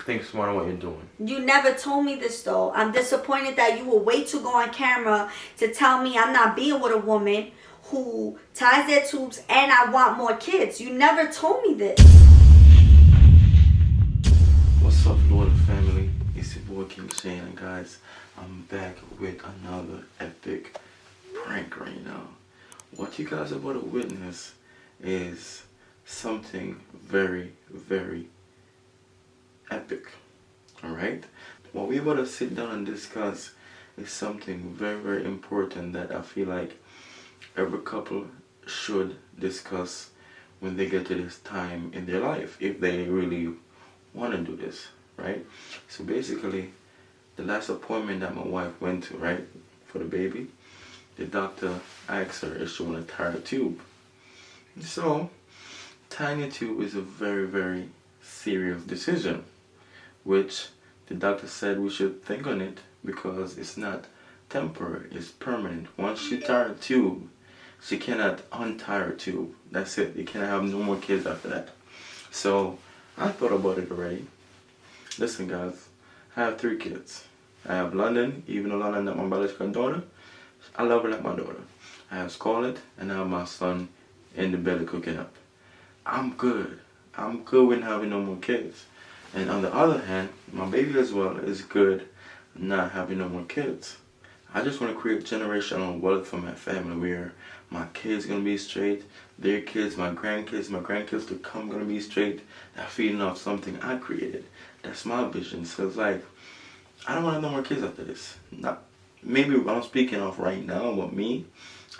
think smart on what you're doing. You never told me this though. I'm disappointed that you will wait to go on camera to tell me I'm not being with a woman who ties their tubes and I want more kids. You never told me this. What's up, Lord family? It's your boy King Shane, and guys, I'm back with another epic prank right now. What you guys are about to witness is something very, very epic. Alright? What we're about to sit down and discuss is something very, very important that I feel like every couple should discuss when they get to this time in their life, if they really want to do this, right? So basically, the last appointment that my wife went to, right, for the baby, the doctor asked her if she wanted to tie a tube. So, tying a tube is a very, very serious decision, which the doctor said we should think on it because it's not temporary, it's permanent. Once she ties a tube, she cannot untie her tube. That's it. You cannot have no more kids after that. So, I thought about it already. Listen guys, I have 3 kids. I have London, even though London is not my biological daughter, I love her like my daughter. I have Scarlett, and I have my son in the belly cooking up. I'm good. I'm good with having no more kids. And on the other hand, my baby as well is good not having no more kids. I just want to create generational wealth for my family where my kids gonna be straight, their kids, my grandkids to come gonna be straight. They're feeding off something I created. That's my vision. So it's like, I don't want to have no more kids after this. Not maybe I'm speaking off right now, but me,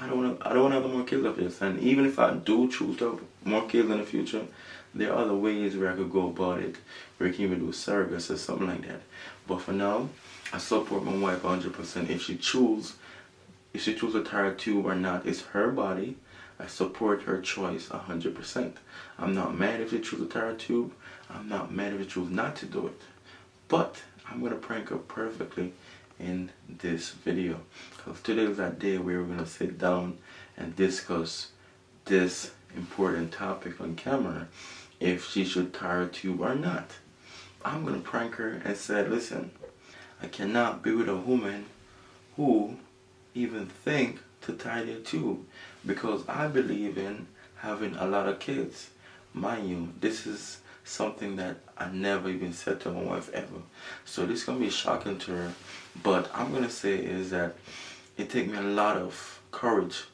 I don't want to have no more kids after this. And even if I do choose to have more kids in the future, there are other ways where I could go about it, where you can even do surrogacy or something like that. But for now, I support my wife 100%. If she chooses to tie a tube or not, it's her body. I support her choice 100%. I'm not mad if she chooses to tie a tube. I'm not mad if she chooses not to do it. But I'm going to prank her perfectly in this video. Because today is that day where we're going to sit down and discuss this important topic on camera. If she should tie her tube or not. I'm going to prank her and say, listen, I cannot be with a woman who even think to tie their tube, because I believe in having a lot of kids. Mind you, this is something that I never even said to my wife ever. So this is going to be shocking to her. But I'm going to say is that it takes me a lot of courage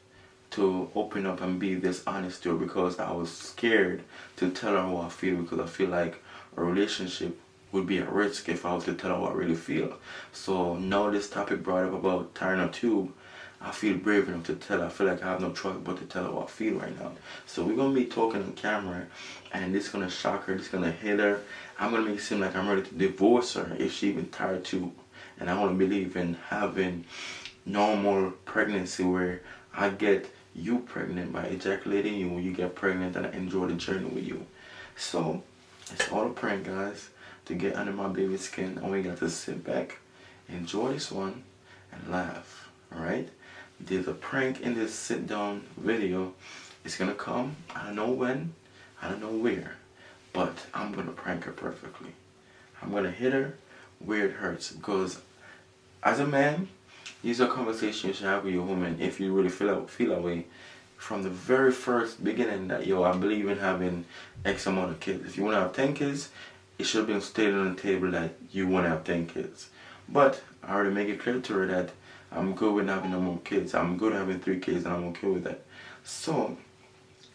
to open up and be this honest to her, because I was scared to tell her how I feel, because I feel like a relationship would be at risk if I was to tell her how I really feel. So now this topic brought up about tying a tube, I feel brave enough to tell her. I feel like I have no choice but to tell her how I feel right now. So we're going to be talking on camera, and this is going to shock her, this is going to hit her. I'm going to make it seem like I'm ready to divorce her if she even tie a tube. And I want to believe in having normal pregnancy where I get you pregnant by ejaculating you when you get pregnant, and I enjoy the journey with you. So it's all a prank, guys, to get under my baby's skin. And we got to sit back, enjoy this one, and laugh. Alright? There's a prank in this sit down video. It's gonna come. I don't know when, I don't know where, but I'm gonna prank her perfectly. I'm gonna hit her where it hurts, because as a man, these are conversations you should have with your woman if you really feel that way from the very first beginning, that yo, I believe in having X amount of kids. If you want to have 10 kids, it should have been stated on the table that you want to have 10 kids. But I already make it clear to her that I'm good with having no more kids. I'm good having 3 kids, and I'm okay with that. So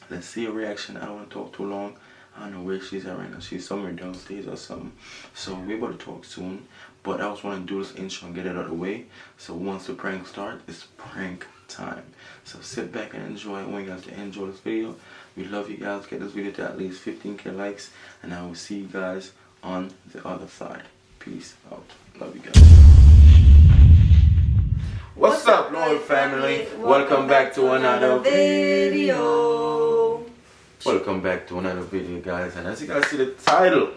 let's see her reaction. I don't want to talk too long. I don't know where she's at right now. She's somewhere downstairs or something. So we're about to talk soon. But I just want to do this intro and get it out of the way. So once the prank starts, it's prank time. So sit back and enjoy. I want you guys to enjoy this video. We love you guys. Get this video to at least 15k likes. And I will see you guys on the other side. Peace out. Love you guys. What's up, Lord family? Welcome back to another video. Welcome back to another video, guys. And as you guys see the title,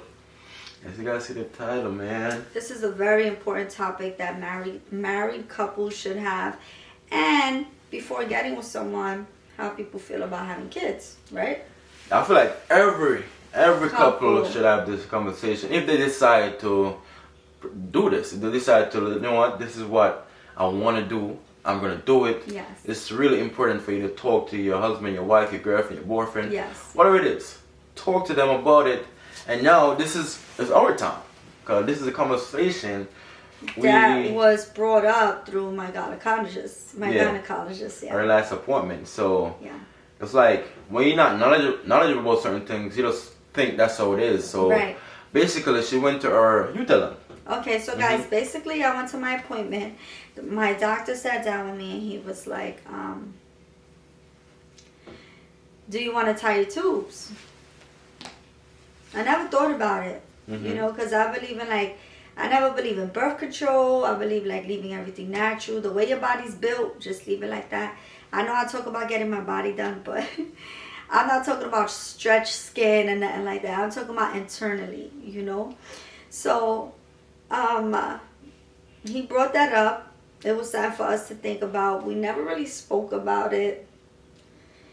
man, this is a very important topic that married couples should have. And before getting with someone, how people feel about having kids, right? I feel like every Every couple should have this conversation if they decide to do this. If they decide to, you know what, this is what I want to do, I'm going to do it. Yes. It's really important for you to talk to your husband, your wife, your girlfriend, your boyfriend. Yes. Whatever it is. Talk to them about it. And now it's our time. Because this is a conversation that was brought up through my gynecologist. Yeah. Our last appointment. So yeah. It's like when you're not knowledgeable about certain things, you just think that's how it is. So basically, she went to her. You tell them. Okay, so guys, basically, I went to my appointment. My doctor sat down with me and he was like, "Do you want to tie your tubes?" I never thought about it, you know, because I never believe in birth control. I believe like leaving everything natural. The way your body's built, just leave it like that. I know I talk about getting my body done, but I'm not talking about stretched skin and nothing like that. I'm talking about internally, you know. So, he brought that up. It was time for us to think about. We never really spoke about it.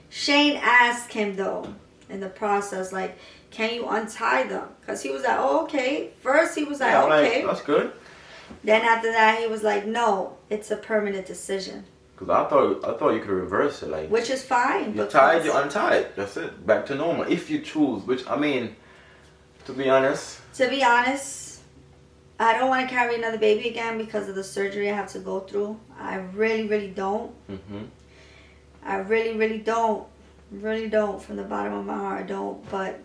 Shane asked him though, in the process, like, can you untie them? Because he was like, oh, okay. First he was like, okay. That's good. Then after that, he was like, no, it's a permanent decision. Because I thought you could reverse it, like. Which is fine. You tied, you untied. That's it. Back to normal. If you choose, which I mean, to be honest, I don't want to carry another baby again because of the surgery I have to go through. I really, really don't. I really, really don't. Really don't. From the bottom of my heart, I don't. But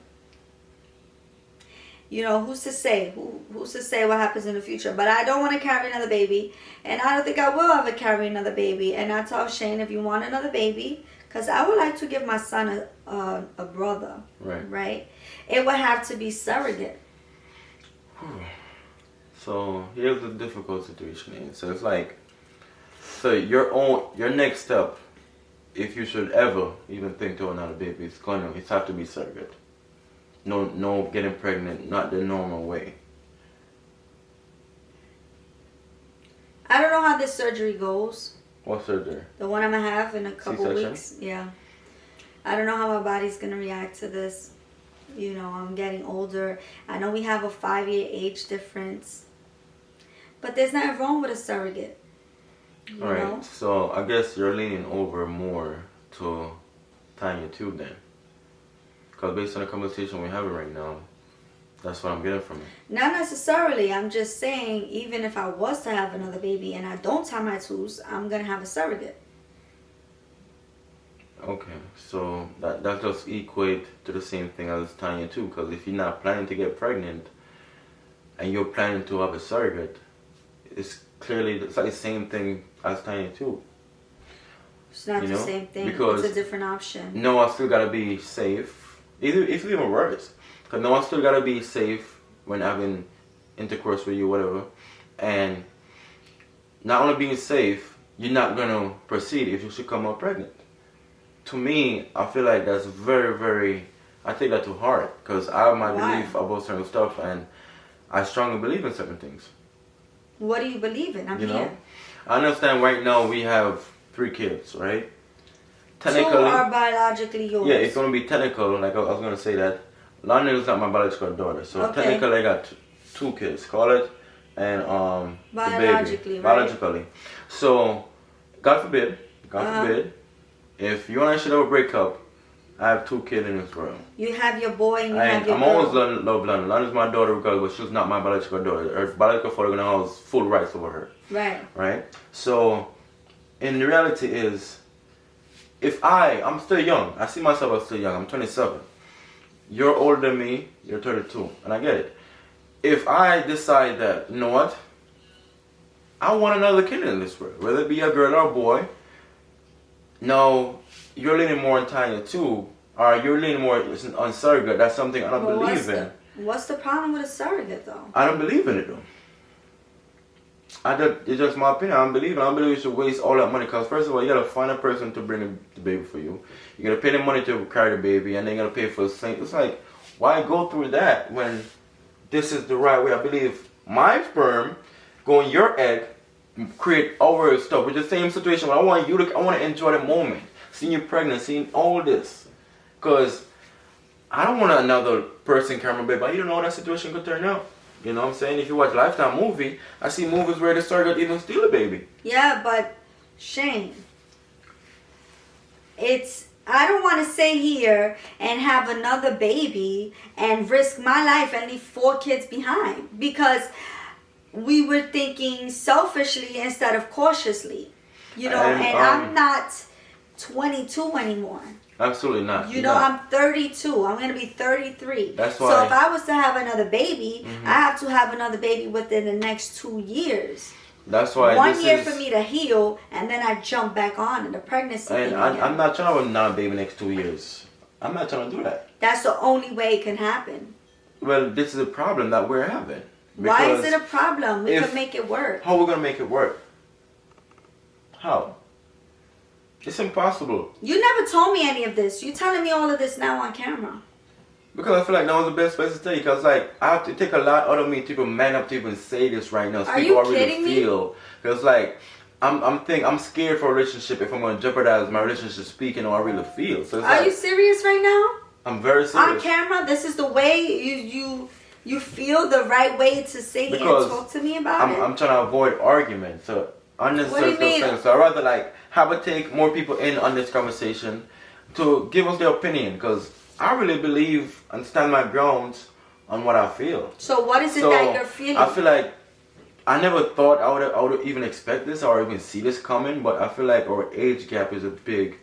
you know, who's to say? Who's to say what happens in the future? But I don't want to carry another baby. And I don't think I will ever carry another baby. And I told Shane, if you want another baby, because I would like to give my son a brother. Right? It would have to be surrogate. So here's the difficult situation. So it's like, so your next step, if you should ever even think to another baby, it's have to be surrogate. No getting pregnant, not the normal way. I don't know how this surgery goes. What surgery? The one I'm going to have in a couple C-section? weeks. Yeah. I don't know how my body's going to react to this. You know, I'm getting older. I know we have a 5-year age difference. But there's nothing wrong with a surrogate. You know? So I guess you're leaning over more to tying your tube then. Because based on the conversation we're having right now, that's what I'm getting from it. Not necessarily. I'm just saying, even if I was to have another baby and I don't tie my tubes, I'm going to have a surrogate. Okay, so that just equate to the same thing as tying your tube. Because if you're not planning to get pregnant and you're planning to have a surrogate, it's like the same thing as tying your tube. It's not the same thing. Because it's a different option. No, I still got to be safe. If even worse, because no, I still gotta be safe when having intercourse with you, whatever. And not only being safe, you're not gonna proceed if you should come out pregnant. To me, I feel like that's very, very. I take that to heart because I have my belief about certain stuff, and I strongly believe in certain things. What do you believe in? I'm here. I understand. Right now, we have 3 kids, right? Technically, 2 are biologically yours. Yeah, it's going to be technical. Like I was going to say that. Lana is not my biological daughter. So technically I got 2 kids. Call it. And biologically, the baby. Right? Biologically. So, God forbid, if you and I should have a breakup, I have 2 kids in this world. You have your boy and you have your girl. I'm always love Lana. Lana's my daughter regardless, but she's not my biological daughter. Her biological father gonna have full rights over her. Right? So, in the reality is, if I'm still young. I see myself as still young. I'm 27. You're older than me. You're 32. And I get it. If I decide that, you know what? I want another kid in this world. Whether it be a girl or a boy. No, you're leaning more on tying your tube. Or you're leaning more on surrogate. That's something I don't believe in. What's the problem with a surrogate though? I don't believe in it though. It's just my opinion. I don't believe you should waste all that money. Because first of all, you gotta find a person to bring the baby for you. You gotta pay the money to carry the baby, and then you gotta pay for the same. It's like, why go through that when this is the right way? I believe my sperm go in your egg, create our stuff. It's the same situation. But I want to enjoy the moment, seeing you pregnant, seeing all this, because I don't want another person carry my baby. But you don't know how that situation could turn out. You know what I'm saying? If you watch Lifetime movie, I see movies where the surrogate even steal a baby. Yeah, but Shane, I don't want to sit here and have another baby and risk my life and leave 4 kids behind because we were thinking selfishly instead of cautiously. You know, and I'm not 22 anymore. Absolutely not. You know, I'm 32. I'm going to be 33. That's why. So if I was to have another baby, I have to have another baby within the next 2 years. That's why. 1 year for me to heal, and then I jump back on in the pregnancy. And I'm not trying to have another baby next 2 years. I'm not trying to do that. That's the only way it can happen. Well, this is a problem that we're having. Why is it a problem? We can make it work. How are we going to make it work? How? It's impossible. You never told me any of this. You're telling me all of this now on camera. Because I feel like that was the best place to tell you. Because like I have to take a lot out of me to even man up to even say this right now. Are you kidding me? Because like I'm scared for a relationship if I'm going to jeopardize my relationship speaking or I really feel. So Are you serious right now? I'm very serious. On camera, this is the way you feel the right way to say and talk to me about it. I'm trying to avoid arguments. So unnecessary What do you mean? So I rather like have a take more people in on this conversation to give us their opinion because I really believe and stand my grounds on what I feel. So what is it that you're feeling? I feel like I never thought I would even expect this or even see this coming, but I feel like our age gap is a big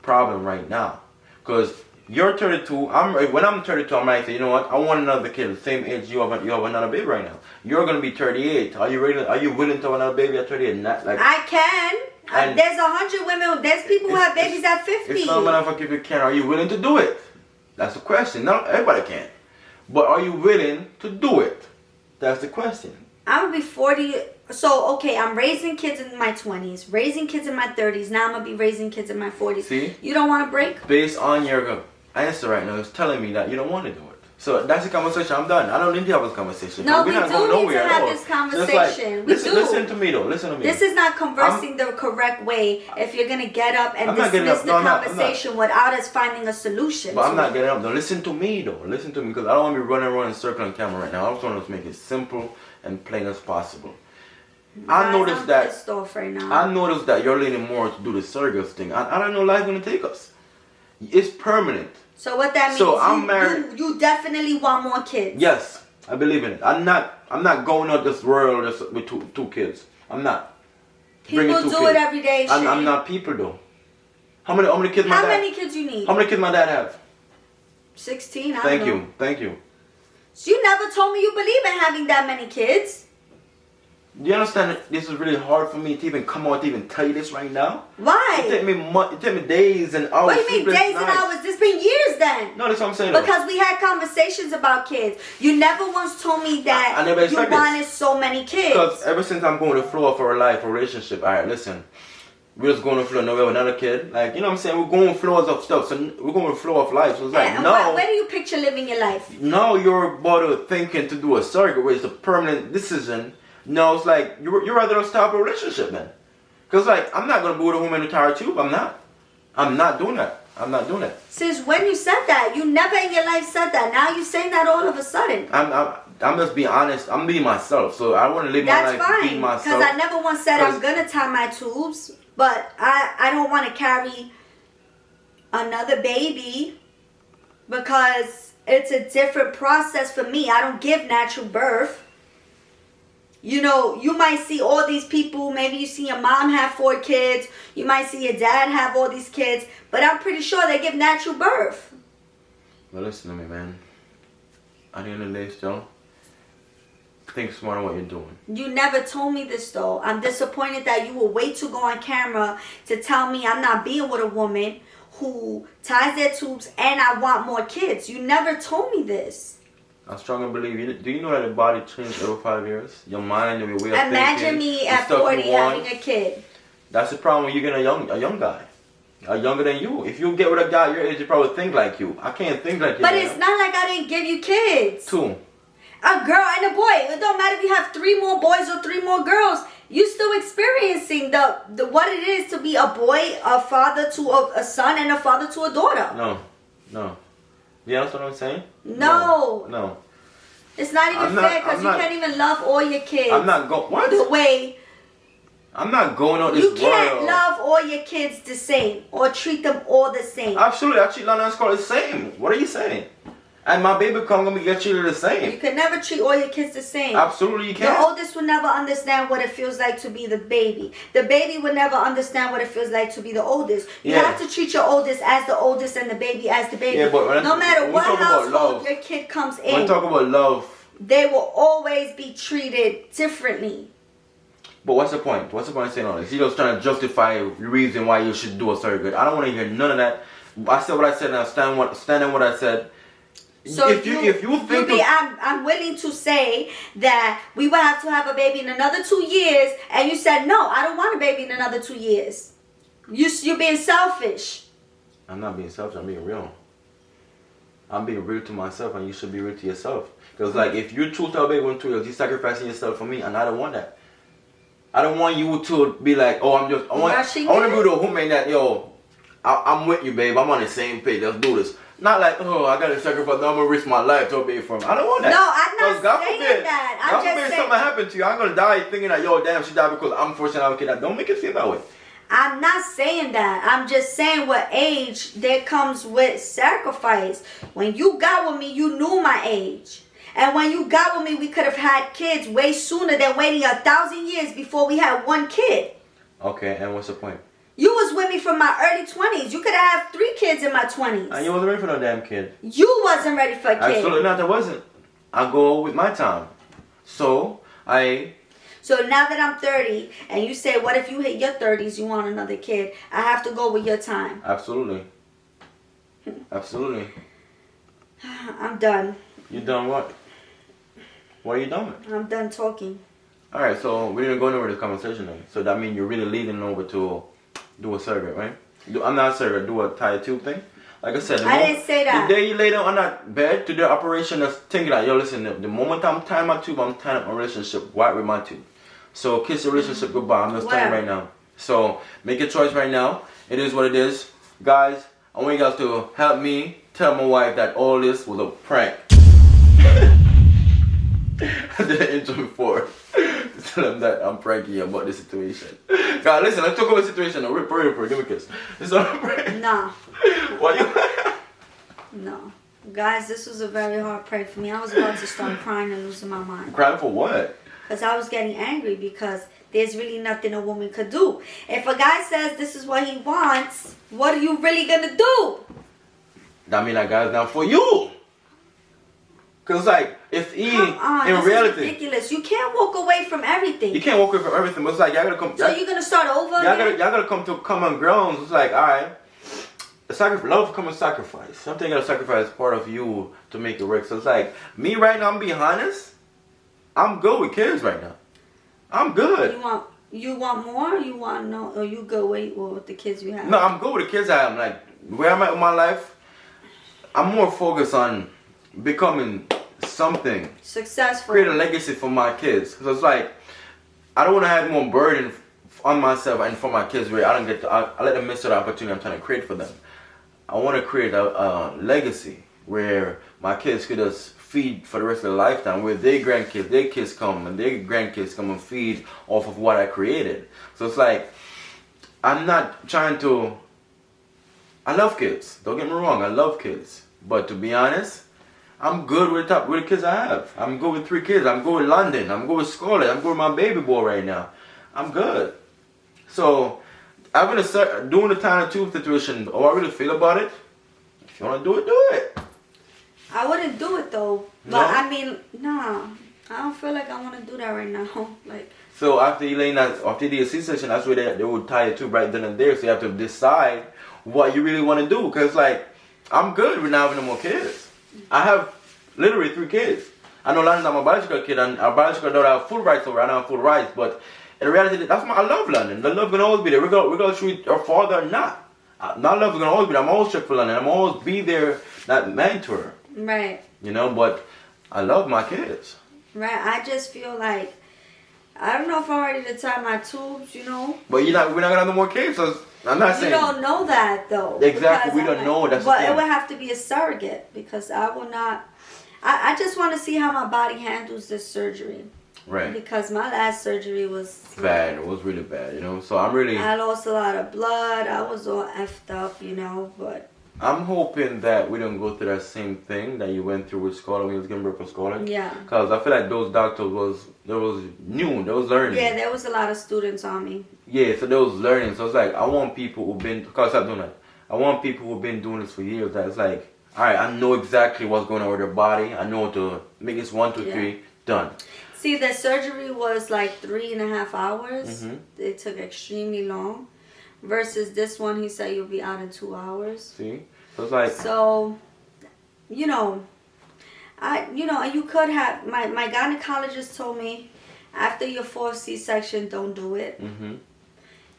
problem right now. Because you're 32, when I'm 32, I'm like, you know what? I want another kid, the same age you have another baby right now. You're gonna be 38. Are you ready? Are you willing to have another baby at 38? Not like I can. There's 100 women. There's people who have babies at 50. It's not enough if you can. Are you willing to do it? That's the question. Not everybody can, but are you willing to do it? That's the question. I'm gonna be 40. So okay, I'm raising kids in my 20s, raising kids in my 30s. Now I'm gonna be raising kids in my 40s. See? You don't want to break? Based on your answer right now, it's telling me that you don't want to do it. So that's the conversation. I'm done. I don't need to have this conversation. No, we're we not do going need nowhere to have this conversation. Like, listen to me though. Listen to me. This is not conversing the correct way. If you're gonna get up and dismiss the conversation without us finding a solution. But I'm not getting up though. Listen to me though. Listen to me because I don't want to be running around in circle on camera right now. I just want to make it simple and plain as possible. I noticed that. Pissed off right now. I noticed that you're leaning more to do the surrogate thing. I don't know life's gonna take us. It's permanent. So what that means? So I'm married. You definitely want more kids. Yes, I believe in it. I'm not going out this world just with two kids. I'm not. People do it every day. I'm not people though. How many kids my dad? How many kids you need? How many kids my dad have? 16. Thank you. So you never told me you believe in having that many kids. Do you understand that this is really hard for me to even come out to even tell you this right now? Why? It took me days and hours. What do you mean days and hours? It's been years then. No, that's what I'm saying. Because we had conversations about kids. You never once told me that you wanted so many kids. Because ever since I'm going to the flow of our life, our relationship, alright, listen. We're just going to flow. No, we have another kid. Like, you know what I'm saying? We're going flows of stuff. So we're going with flow of life. So it's like, no. Where do you picture living your life? Now you're about to thinking to do a surrogate where it's a permanent decision. No, it's like, you're rather stop a relationship, man. Because, like, I'm not going to go to home and retire tube. I'm not doing that. I'm not doing that. Since when you said that? You never in your life said that. Now you're saying that all of a sudden. I'm just being honest. I'm being myself. So I want to live my life being myself. Because I never once said I'm going to tie my tubes. But I don't want to carry another baby because it's a different process for me. I don't give natural birth. You know, you might see all these people. Maybe you see your mom have 4 kids. You might see your dad have all these kids. But I'm pretty sure they give natural birth. Well, listen to me, man. At the end of the day, still, think smart on what you're doing. You never told me this, though. I'm disappointed that you will wait to go on camera to tell me I'm not being with a woman who ties their tubes and I want more kids. You never told me this. I strongly believe. Do you know that the body changes every 5 years? Your mind and your way of thinking. Imagine me at 40 having a kid. That's the problem when you get a young guy. Younger than you. If you get with a guy your age, you probably think like you. I can't think like you. But it's not like I didn't give you kids. 2. A girl and a boy. It don't matter if you have 3 more boys or 3 more girls. You still experiencing the what it is to be a boy, a father to a son, and a father to a daughter. No. You understand what I'm saying? No. No. It's not even fair because you can't even love all your kids. I'm not going. What? The way. I'm not going on this You can't world. love all your kids the same or treat them all the same. Absolutely. I treat Lana and Scarlett the same. What are you saying? And my baby come gonna get treated the same. You can never treat all your kids the same. Absolutely you can. The oldest will never understand what it feels like to be the baby. The baby will never understand what it feels like to be the oldest. You have to treat your oldest as the oldest and the baby as the baby. Yeah, but no matter what household your kid comes in, when we talk about love, they will always be treated differently. But what's the point? What's the point of saying all this? You're just trying to justify the reason why you should do a surrogate. I don't want to hear none of that. I said what I said and I stand on what I said. So if you think I'm willing to say that we will have to have a baby in another 2 years, and you said no, I don't want a baby in another 2 years. You're being selfish. I'm not being selfish. I'm being real. I'm being real to myself, and you should be real to yourself. Because like if you choose to have a baby in 2 years, you're sacrificing yourself for me, and I don't want that. I don't want you to be like, oh, I want to be the woman that, yo, I'm with you, babe. I'm on the same page. Let's do this. Not like, oh, I got to sacrifice. No, I'm going to risk my life to be from. I don't want that. No, I'm not saying that. God forbid something happened to you. I'm going to die thinking that, yo, damn, she died because I'm forcing out a kid. Don't make it feel that way. I'm not saying that. I'm just saying what age there comes with sacrifice. When you got with me, you knew my age. And when you got with me, we could have had kids way sooner than waiting 1,000 years before we had one kid. Okay, and what's the point? You was with me from my early 20s. You could have had 3 kids in my 20s. And you wasn't ready for no damn kid. You wasn't ready for a kid. Absolutely not, I wasn't. I go with my time. So now that I'm 30, and you say, what if you hit your 30s, you want another kid? I have to go with your time. Absolutely. Absolutely. I'm done. You done what? What are you done with? I'm done talking. Alright, so we didn't go nowhere with this conversation then. So that means you're really leading over to do a surrogate, right? I'm not a surrogate, do a tie tube thing. Like I said, I didn't say that. The day you lay down on that bed to the operation, that's thinking that, yo, listen, the moment I'm tying my tube, I'm tying up my relationship right with my tube. So kiss the relationship goodbye. I'm just telling you right now. So make a choice right now. It is what it is. Guys, I want you guys to help me tell my wife that all this was a prank. I did an intro before. Tell them that I'm pranking you about this situation. God, listen, let's talk about the situation. Now, rip, give me a kiss. It's not a prank. No. Why you? No. Guys, this was a very hard prank for me. I was about to start crying and losing my mind. Crying for what? Because I was getting angry because there's really nothing a woman could do. If a guy says this is what he wants, what are you really going to do? That mean that guy's not for you. Cause like if he in reality, is ridiculous. You can't walk away from everything. You can't walk away from everything. But it's like y'all gotta come. So you're gonna start over. Y'all gotta come to common grounds. It's like, all right, love comes with sacrifice. Something you gotta sacrifice part of you to make it work. So it's like me right now. I'm being honest. I'm good with kids right now. I'm good. You want more? Or you want no? Or you go with the kids you have? No, I'm good with the kids I have. Like where I'm at with my life, I'm more focused on becoming something successful, create a legacy for my kids. Because it's like I don't want to have more burden on myself and for my kids where I don't get to, I let them miss the opportunity I'm trying to create for them. I want to create a legacy where my kids could just feed for the rest of their lifetime, where their kids come and their grandkids come and feed off of what I created. So it's like I'm not trying to. I love kids, don't get me wrong, I love kids, but to be honest, I'm good with the kids I have. I'm good with 3 kids. I'm good with London. I'm good with Scarlett. I'm good with my baby boy right now. I'm good. So, I'm going to start doing the tiny tube situation. Oh, I really feel about it. If you want to do it, do it. I wouldn't do it though. But no? I mean, nah. I don't feel like I want to do that right now. Like. So after you after the C-section, that's where they would tie a tube right then and there. So you have to decide what you really want to do. Because like, I'm good with not having no more kids. I have literally 3 kids. I know London's not my biological kid, and our biological daughter have full rights over. I don't have full rights, but in reality, I love London. The love gonna always be there. We're gonna treat our father or not. Not love is gonna always be there. I'm always check for London. I'm always be there, that mentor. Right. You know, but I love my kids. Right. I just feel like I don't know if I'm ready to tie my tubes. You know. But we're not gonna have no more kids. So I'm not You saying. don't know that though. Exactly, because we I'm don't like, know. That's the but it thing. would have to be a surrogate because I will not. I just want to see how my body handles this surgery. Right. Because my last surgery was Bad. It was really bad, you know. So I'm really. I lost a lot of blood. I was all effed up, you know. But I'm hoping that we don't go through that same thing that you went through with Scarlett when you was giving birth to Scarlett. yeah, Because I feel like those doctors was new, they was learning. yeah, there was a lot of students on me. Yeah, so they was learning. So it's like I want people who've been. Because I'm doing that. I want people who've been doing this for years. That it's like, all right, I know exactly what's going on with their body. I know to make this 1, 2, 3 done. See, the surgery was like 3.5 hours. Mm-hmm. It took extremely long. Versus this one, he said you'll be out in 2 hours. See, so it's like. So, you know, you could have my gynecologist told me after your 4th C-section, don't do it. Mm-hmm.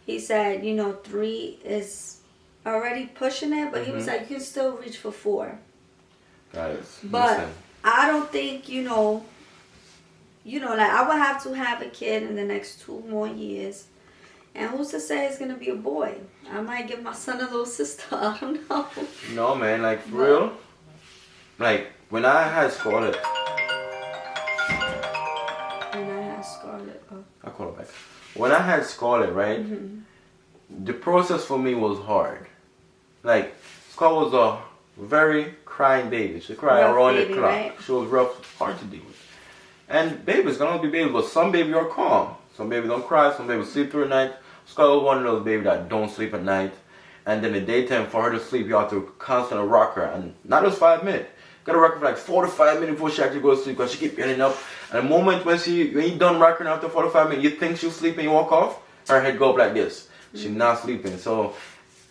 He said, 3 is already pushing it, but he was like, you can still reach for 4. Guys, But listen. I don't think, like I would have to have a kid in the next 2 more years. And who's to say it's going to be a boy? I might give my son a little sister. I don't know. No, man, like for real. Like when I had Scarlett. I call her back. When I had Scarlett, right? Mm-hmm. The process for me was hard. Like Scarlett was a very crying baby. She cried Rough around baby, the clock. right? She was rough, hard to deal with. And babies gonna be babies, but some baby are calm. Some baby don't cry. Some baby sleep through the night. Scarlett was one of those babies that don't sleep at night. And then in the daytime, for her to sleep, you have to constantly rock her, and not just 5 minutes. Gotta rock her for like 4 to 5 minutes before she actually goes to sleep, because she keep getting up. And the moment when you done rocking her after 4 to 5 minutes, you think she's sleeping, you walk off, her head go up like this. She's not sleeping. So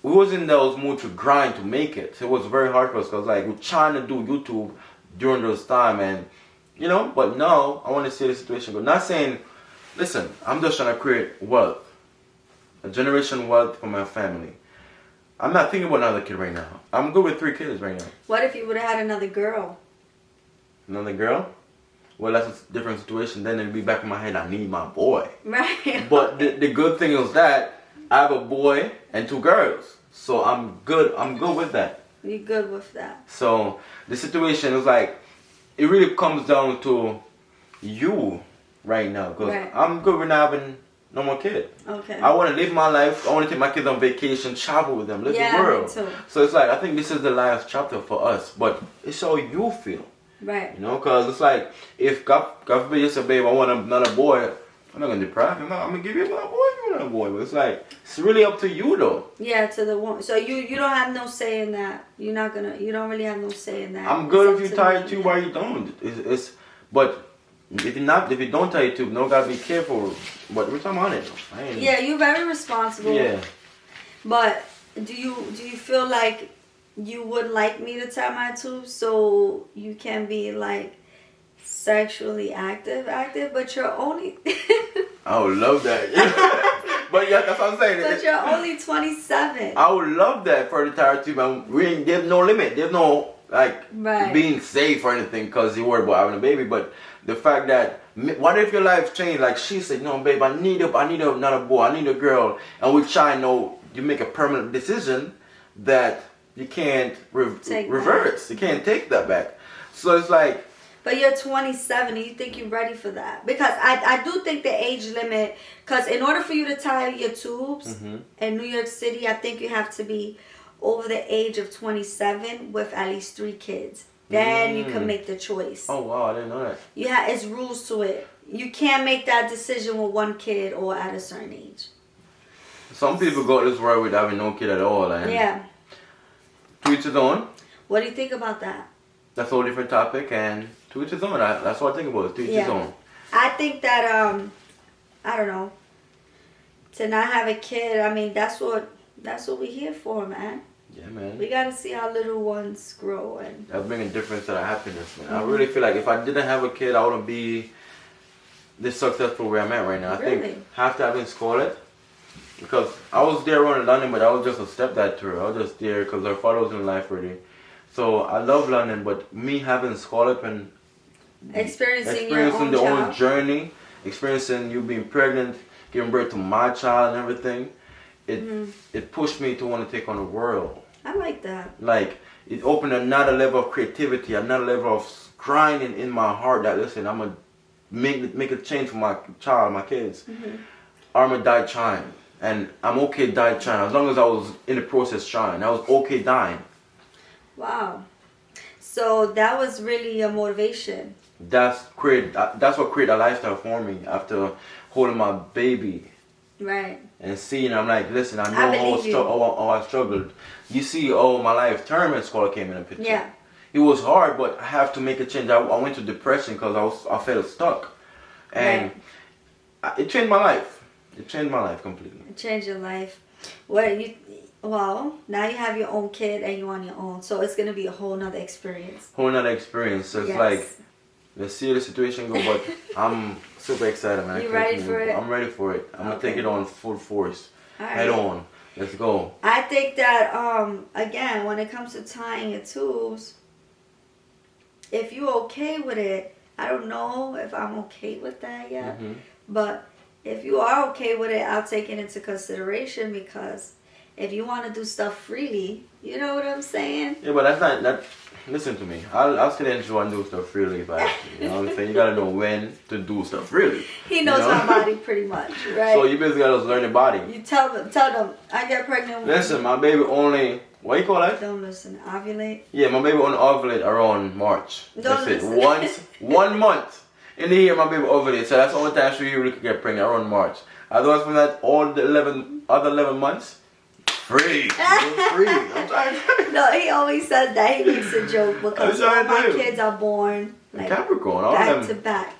we was in those mood to grind to make it. It was very hard for us, because like we're trying to do YouTube during those time, and but now I want to see the situation go. Not saying, listen, I'm just trying to create wealth, a generation wealth for my family. I'm not thinking about another kid right now. I'm good with 3 kids right now. What if you would have had another girl? Another girl? Well, that's a different situation. Then it'd be back in my head, I need my boy. Right. But the good thing is that I have a boy and 2 girls. So I'm good. I'm good with that. You're good with that. So the situation is like, it really comes down to you right now. Because I'm good with not having no more kid. Okay. I want to live my life. I want to take my kids on vacation, travel with them, live the world. Me too. So it's like, I think this is the last chapter for us. But it's how you feel. Right. Because it's like, if God forbid you say, babe, I want another boy, I'm not going to deprive you. I'm going to give you another boy, another boy. But it's like, it's really up to you though. Yeah, to the one. So you don't have no say in that. You don't really have no say in that. I'm good if you tie your tube, why you don't? But if you don't tie your tube, no, gotta be careful. But we're talking on it. Yeah, you're very responsible. Yeah. But do you feel like you would like me to tie my tube so you can be like sexually active, but you're only. I would love that. But yeah, that's what I'm saying. But you're only 27. I would love that for the tire tube. And there's no limit. There's no being safe or anything because you worry about having a baby. But the fact that, what if your life changed? Like she said, no, babe, I need another boy. I need a girl. And we try you make a permanent decision that you can't reverse. You can't take that back. So it's like. But you're 27 and you think you're ready for that. Because I do think the age limit, because in order for you to tie your tubes in New York City, I think you have to be over the age of 27 with at least 3 kids. Then you can make the choice. Oh, wow, I didn't know that. It's rules to it. You can't make that decision with 1 kid or at a certain age. Some people go this world with having no kid at all. And to each his own. What do you think about that? That's a whole different topic, and to each his own. That's what I think about it. To each his own. I think that I don't know. To not have a kid, I mean that's what we're here for, man. Yeah, man. We gotta see our little ones grow and. That brings a difference to our happiness, man. I really feel like if I didn't have a kid, I wouldn't be this successful where I'm at right now. I think after having Scarlett, because I was there around London, but I was just a stepdad to her. I was just there because her father was in life already. So I love London, but me having Scarlett and experiencing the own journey, experiencing you being pregnant, giving birth to my child and everything, it pushed me to want to take on the world. I like that. Like, it opened another level of creativity, another level of grinding in my heart that, listen, I'm going to make a change for my child, my kids. Or I'm going to die trying. And I'm okay die trying. As long as I was in the process trying. I was okay dying. Wow. So that was really a motivation. That's what created a lifestyle for me after holding my baby. Right. And seeing, I'm like, listen, I know how I struggled. You see, my life tournament squad came in the picture. Yeah. It was hard, but I have to make a change. I went to depression because I felt stuck. And it changed my life. It changed my life completely. It changed your life. Well, now you have your own kid and you're on your own. So it's going to be a whole nother experience. Whole nother experience. So it's like, let's see how the situation go, but I'm super excited, man. You ready for it? I'm ready for it. I'm going to take it on full force. All right. Head on. Let's go. I think that, again, when it comes to tying your tubes, if you're okay with it, I don't know if I'm okay with that yet, but if you are okay with it, I'll take it into consideration, because if you want to do stuff freely, you know what I'm saying? Yeah, but that's not that. Listen to me. I'll still enjoy and do stuff freely, but you know what I'm saying? You gotta know when to do stuff freely. He knows my body pretty much, right? So you basically gotta learn the body. You tell them, I get pregnant. Listen, my baby only, what you call that? Don't listen, ovulate. Yeah, my baby only ovulate around March. Don't that's listen. it. 1 month in the year my baby ovulates, so that's the only time she really could get pregnant, around March. Otherwise from that, all the 11 months, free. Free. I'm trying to. No, he always says that. He makes a joke because all my kids are born like Capricorn, all back them. to back.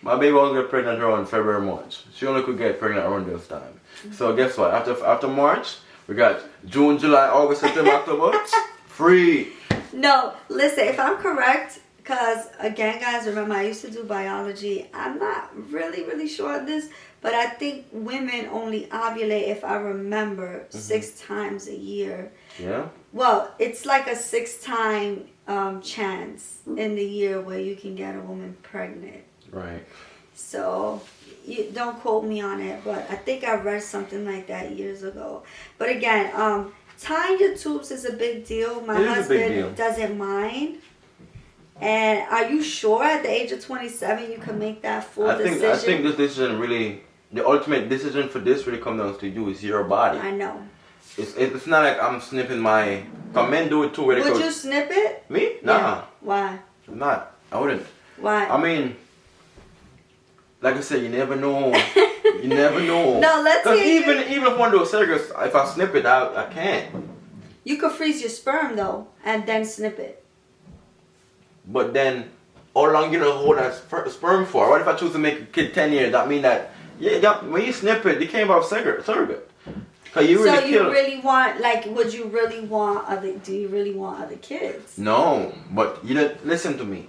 My baby only got pregnant around February, March. She only could get pregnant around this time. So guess what? After March, we got June, July, August, September, October. Free. No, listen, if I'm correct, because again, guys, remember I used to do biology. I'm not really sure on this, but I think women only ovulate, if I remember, 6 times a year. Yeah. Well, it's like a 6-time chance in the year where you can get a woman pregnant. Right. So you don't quote me on it, but I think I read something like that years ago. But again, tying your tubes is a big deal. My husband doesn't mind. And are you sure at the age of 27 you can make that full decision? I think this decision really, the ultimate decision for this really comes down to you. It's your body. I know. It's not like I'm snipping my. Men do it too. Would you snip it? Me? Nah. Yeah. Why? I'm not. I wouldn't. Why? I mean, like I said, you never know. You never know. No, let's hear even if I want to do a surgery, if I snip it, I can't. You could freeze your sperm though, and then snip it. But then, how long you gonna hold that sperm for? What if I choose to make a kid 10 years? That mean that when you snip it, you can't have surrogate. Cause you really really want, like, would you really want do you really want other kids? No, but you don't listen to me.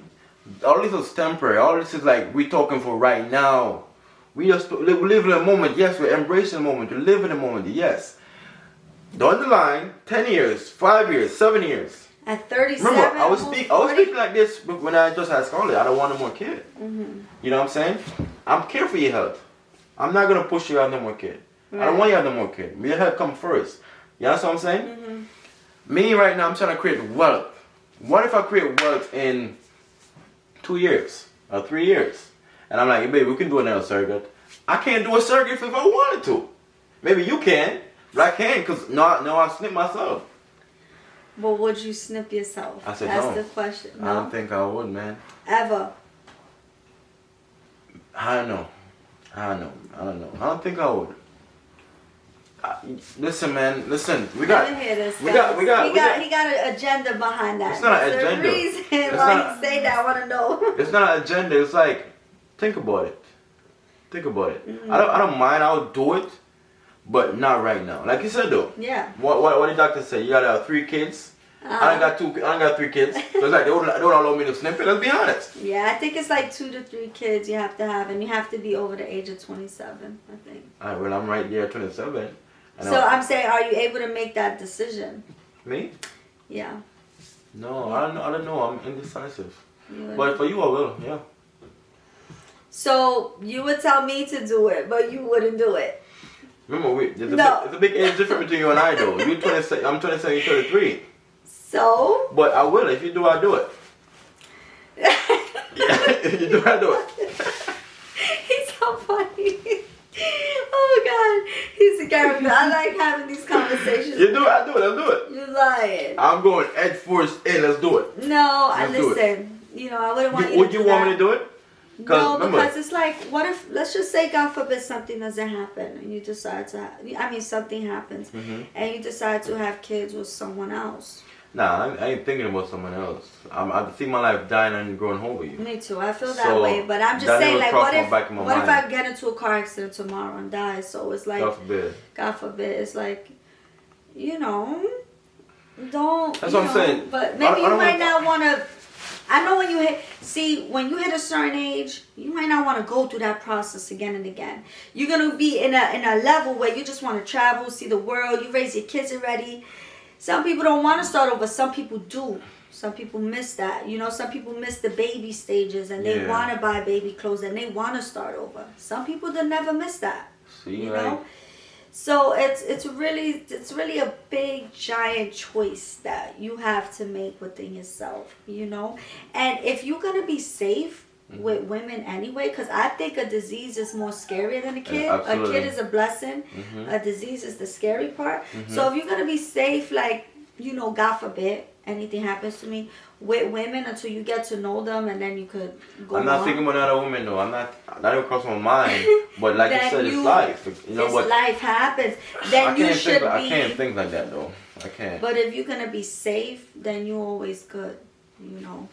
All this is temporary. All this is like we talking for right now. We just live in the moment. Yes, we're embracing the moment. We live in the moment. Yes. Down the line, 10 years, 5 years, 7 years. At 37, remember, I was speaking like this when I just had Scarlett. I don't want no more kid. You know what I'm saying? I'm care for your health. I'm not gonna push you to have no more kid. Right. I don't want you to have no more kid. Your health come first. You understand what I'm saying? Me right now, I'm trying to create wealth. What if I create wealth in 2 years or 3 years? And I'm like, hey, baby, we can do another surrogate. I can't do a surrogate if I wanted to. Maybe you can, but I can't because no, I snip myself. But would you snip yourself? I said That's no. the question. No? I don't think I would, man. Ever? I don't know. I don't think I would. Listen, man. Listen. We got. Let me hear this. We got. He got an agenda behind that. It's not an agenda. There's a reason why he say that. I want to know. It's not an agenda. It's like, think about it. Think about it. I don't mind. I'll do it, but not right now. Like you said though. Yeah. What did doctor say? You gotta have 3 kids. I don't got 3 kids. So it's like they don't allow me to snip it. Let's be honest. Yeah, I think it's like 2 to 3 kids you have to have, and you have to be over the age of 27. I think. Alright, well I'm right there at 27. So I'm saying, are you able to make that decision? Me? Yeah. No, I don't know. I'm indecisive. But for you, I will. Yeah. So you would tell me to do it, but you wouldn't do it. Remember, No. there's a big age difference between you and I, though. You 27, I'm 27, you're 33. So? But I will. If you do, I do it. Yeah, if you do, I do it. He's so funny. Oh God, he's a character. I like having these conversations. You do it, I do it, I'll do it. You're lying. I'm going head first in, let's do it. No, I Let's do it. listen. You know, I wouldn't want you Would to you do want that. me to do it? No, remember, because it's like, what if, let's just say, God forbid, something doesn't happen and you decide to, something happens and you decide to have kids with someone else. Nah, I ain't thinking about someone else. I see my life dying and growing old with you. Me too. I feel that way. But I'm just saying, like, what if I get into a car accident tomorrow and die? So it's like, God forbid. God forbid. It's like, you know, don't. That's what I'm saying. But maybe you might not want to. I know when you hit a certain age, you might not want to go through that process again and again. You're gonna be in a level where you just want to travel, see the world. You raise your kids already. Some people don't want to start over. Some people do. Some people miss that. You know, some people miss the baby stages and they want to buy baby clothes and they want to start over. Some people that never miss that. See, you know? So it's really a big giant choice that you have to make within yourself, you know? And if you're going to be safe with women anyway, because I think a disease is more scarier than a kid. Absolutely. A kid is a blessing. A disease is the scary part. So if you're going to be safe, like, you know, God forbid anything happens to me, with women until you get to know them and then you could go I'm not thinking about another woman though. That don't cross my mind. But like you said, it's life. You know what? Life happens. Then you should be. I can't think like that though. I can't. But if you're gonna be safe, then you're always good. You know.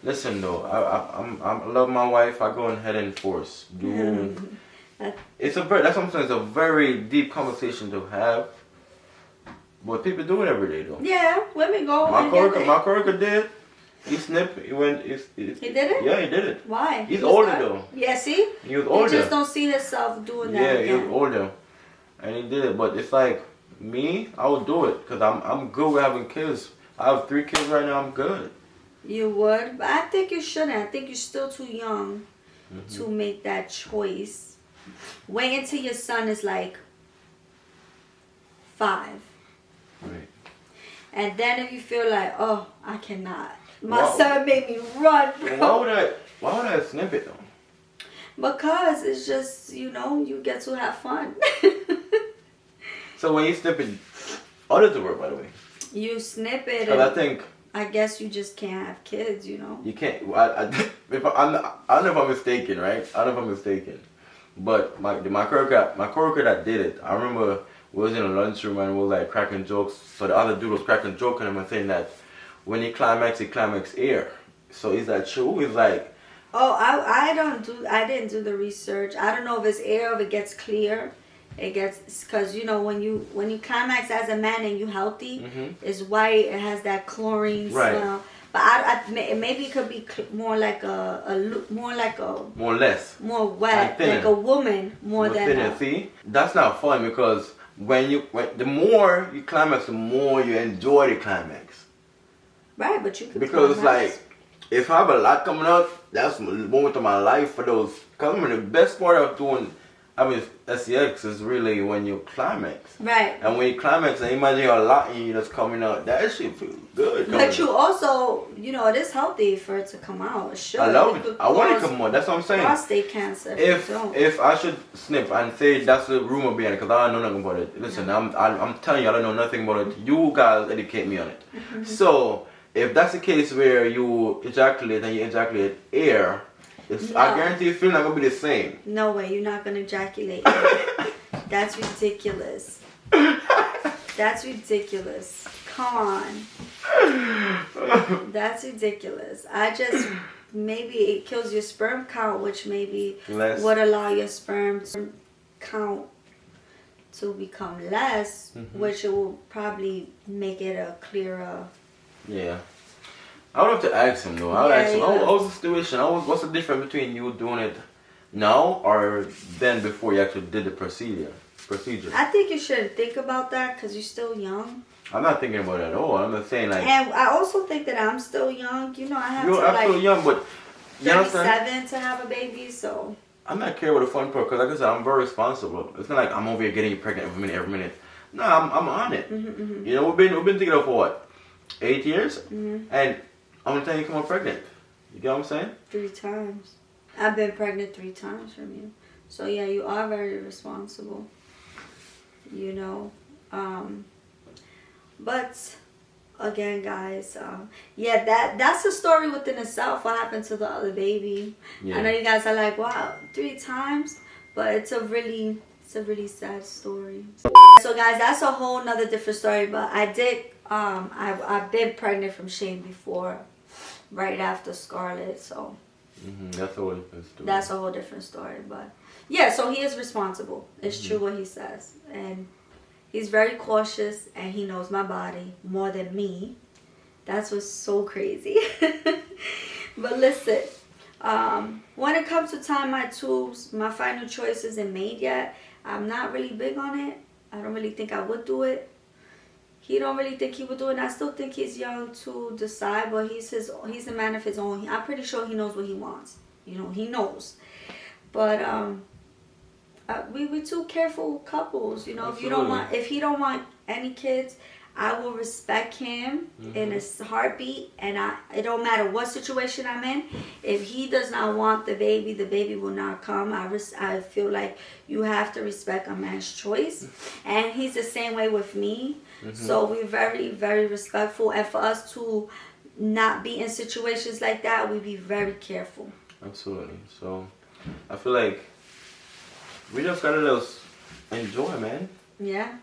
Listen though, I love my wife. I go ahead and force. That's what I'm saying. It's a very deep conversation to have. But people do it every day though. Yeah, women go. My coworker did. He snipped. He went. He did it? Yeah, he did it. Why? He's older though. Yeah, see? He was older. He just don't see himself doing that again. Yeah, he was older. And he did it. But it's like, me, I would do it. Because I'm good with having kids. I have 3 kids right now. I'm good. You would? But I think you shouldn't. I think you're still too young to make that choice. Wait until your son is like 5. Right. And then if you feel like, oh, I cannot. My son made me run, bro. Why would I snip it though? Because it's just, you know, you get to have fun. So when you snip it, how does it work, by the way? You snip it. Because I guess you just can't have kids, you know. You can't. I don't know if I'm mistaken, right? I don't know if I'm mistaken. But my coworker that did it, I remember we was in a lunchroom and we was like cracking jokes. So the other dude was cracking jokes and I'm saying that when he climax air. So is that true? He's like, oh, I didn't do the research. I don't know if it's air, if it gets clear. It gets, because you know when you climax as a man and you healthy, it's white. It has that chlorine smell. But maybe it could be more like more wet, like a woman more than. See, that's not fun because the more you climax, the more you enjoy the climax. Right, but you could because it's like, if I have a lot coming up, that's the moment of my life for those. Because the best part of doing SEX is really when you climax. Right. And when you climax and imagine a lot in you that's coming out, that shit feels good. But you also, you know, it is healthy for it to come out. It should. I love it. I want it to come out. That's what I'm saying. Prostate cancer. If I should snip and say that's the rumor behind it, because I don't know nothing about it. Listen, I'm telling you, I don't know nothing about it. You guys educate me on it. So if that's the case where you ejaculate and you ejaculate air, I guarantee you feeling not gonna be the same. No way, you're not gonna ejaculate. That's ridiculous. That's ridiculous. Come on. That's ridiculous. Maybe it kills your sperm count, which maybe would allow your sperm count to become less, which it will probably make it a clearer. Yeah. I would have to ask him though. I would ask him, how's the situation? What's the difference between you doing it now or then before you actually did the procedure? I think you shouldn't think about that because you're still young. I'm not thinking about it at all. I'm not saying like. And I also think that I'm still young. You know, I have You're still young, but you 37 to have a baby, so. I'm not care about the fun part, because like I said, I'm very responsible. It's not like I'm over here getting you pregnant every minute. No, I'm on it. You know, we've been together for what, 8 years, and I'm gonna tell you, come on pregnant. You get what I'm saying? 3 times. I've been pregnant 3 times from you. So yeah, you are very responsible. You know, but again, guys, yeah, that's a story within itself. What happened to the other baby? Yeah. I know you guys are like, wow, 3 times, but it's a really sad story. So guys, that's a whole nother different story. But I did, I've been pregnant from Shane before, right after Scarlett. So that's a whole different story. That's a whole different story. But yeah, so he is responsible. It's true what he says, and he's very cautious, and he knows my body more than me. That's what's so crazy. But listen, when it comes to tying my tubes, my final choice isn't made yet. I'm not really big on it. I don't really think I would do it. He don't really think he would do it. And I still think he's young to decide, but he's a man of his own. I'm pretty sure he knows what he wants. You know, he knows. But we two careful couples. You know, Absolutely. if he don't want any kids, I will respect him in a heartbeat, and it don't matter what situation I'm in. If he does not want the baby will not come. I feel like you have to respect a man's choice, and he's the same way with me. So we're very, very respectful, and for us to not be in situations like that, we be very careful. Absolutely. So I feel like we just gotta just enjoy, man. Yeah.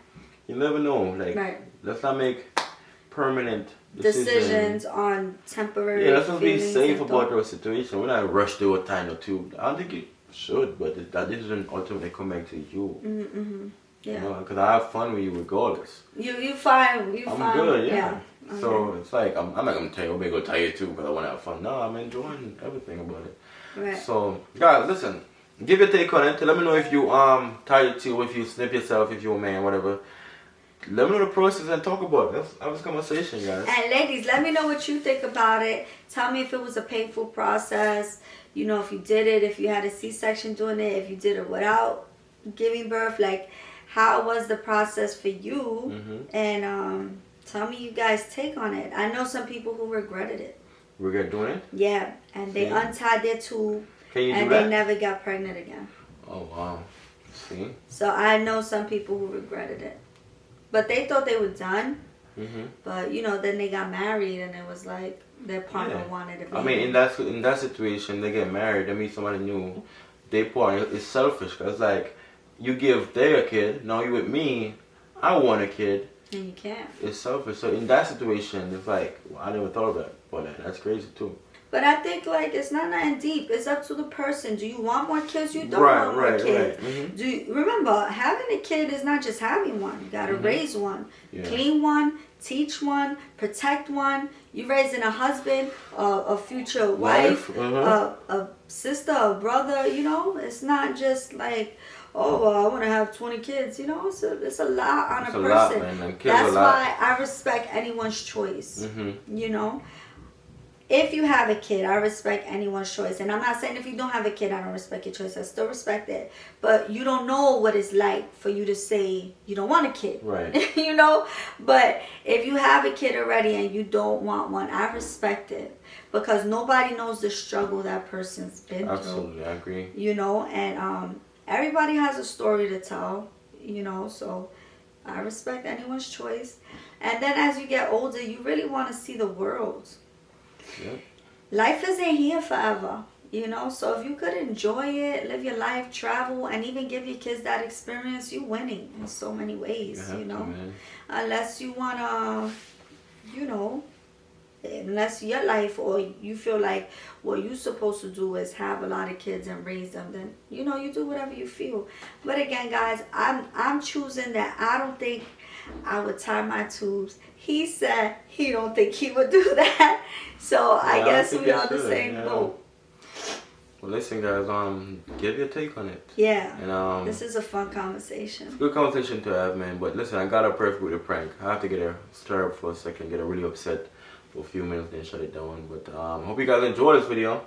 You never know. Like, right. Let's not make permanent decisions on temporary. Yeah, let's just be safe about our situation. We're not rushed to a tiny tube. I don't think you should, but that decision ultimately come back to you. Yeah. You know, because I have fun with you regardless. You fine. I'm good, yeah. Okay. So it's like I'm not gonna tell you, I'm gonna go tell you too because I want to have fun. No, I'm enjoying everything about it. Right. So guys, listen. Give your take on it. Let me know if you tie your tube, if you snip yourself, if you're a man, whatever. Let me know the process and talk about it. Let's have this conversation, guys. And ladies, let me know what you think about it. Tell me if it was a painful process. You know, if you did it, if you had a C-section doing it, if you did it without giving birth, like how was the process for you? And tell me you guys' take on it. I know some people who regretted it. Regret doing it? Yeah, and they untied their tube. Can you and do that? They never got pregnant again. Oh wow. See? So I know some people who regretted it. But they thought they were done. But you know, then they got married and it was like their partner wanted a baby. I mean, in that situation, they get married, they meet somebody new. Their partner is selfish because like you give their kid, now you with me, I want a kid. And you can't. It's selfish. So in that situation, it's like, well, I never thought about that. That's crazy too. But I think like it's not nothing deep. It's up to the person. Do you want more kids? You don't want more kids. Right. Do you, remember, having a kid is not just having one. You gotta raise one, clean one, teach one, protect one. You raising a husband, a future wife, a sister, a brother. You know, it's not just like, oh, well, I want to have 20 kids. You know, it's a lot on a person. Lot, man. That's why I respect anyone's choice. You know. If you have a kid, I respect anyone's choice. And I'm not saying if you don't have a kid, I don't respect your choice. I still respect it. But you don't know what it's like for you to say you don't want a kid. Right. You know? But if you have a kid already and you don't want one, I respect it. Because nobody knows the struggle that person's been through. Absolutely, I agree. You know? And everybody has a story to tell. You know? So I respect anyone's choice. And then as you get older, you really want to see the world. Yep. Life isn't here forever, you know, so if you could enjoy it, live your life, travel, and even give your kids that experience, you're winning in so many ways, you know. Unless you want to, you know, unless your life or you feel like what you're supposed to do is have a lot of kids and raise them, then, you know, you do whatever you feel. But again, guys, I'm choosing that. I don't think I would tie my tubes. He said he don't think he would do that. So I guess we are the same boat. Well, listen, guys. Give your take on it. Yeah. And this is a fun conversation. It's a good conversation to have, man. But listen, I got her perfect with a prank. I have to get her stirred up for a second, get her really upset for a few minutes, then shut it down. But hope you guys enjoyed this video.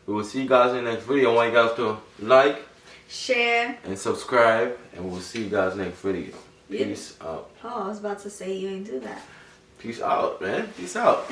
We will see you guys in the next video. I want you guys to like, share, and subscribe. And we'll see you guys next video. Peace out. Oh, I was about to say you ain't do that. Peace out, man. Peace out.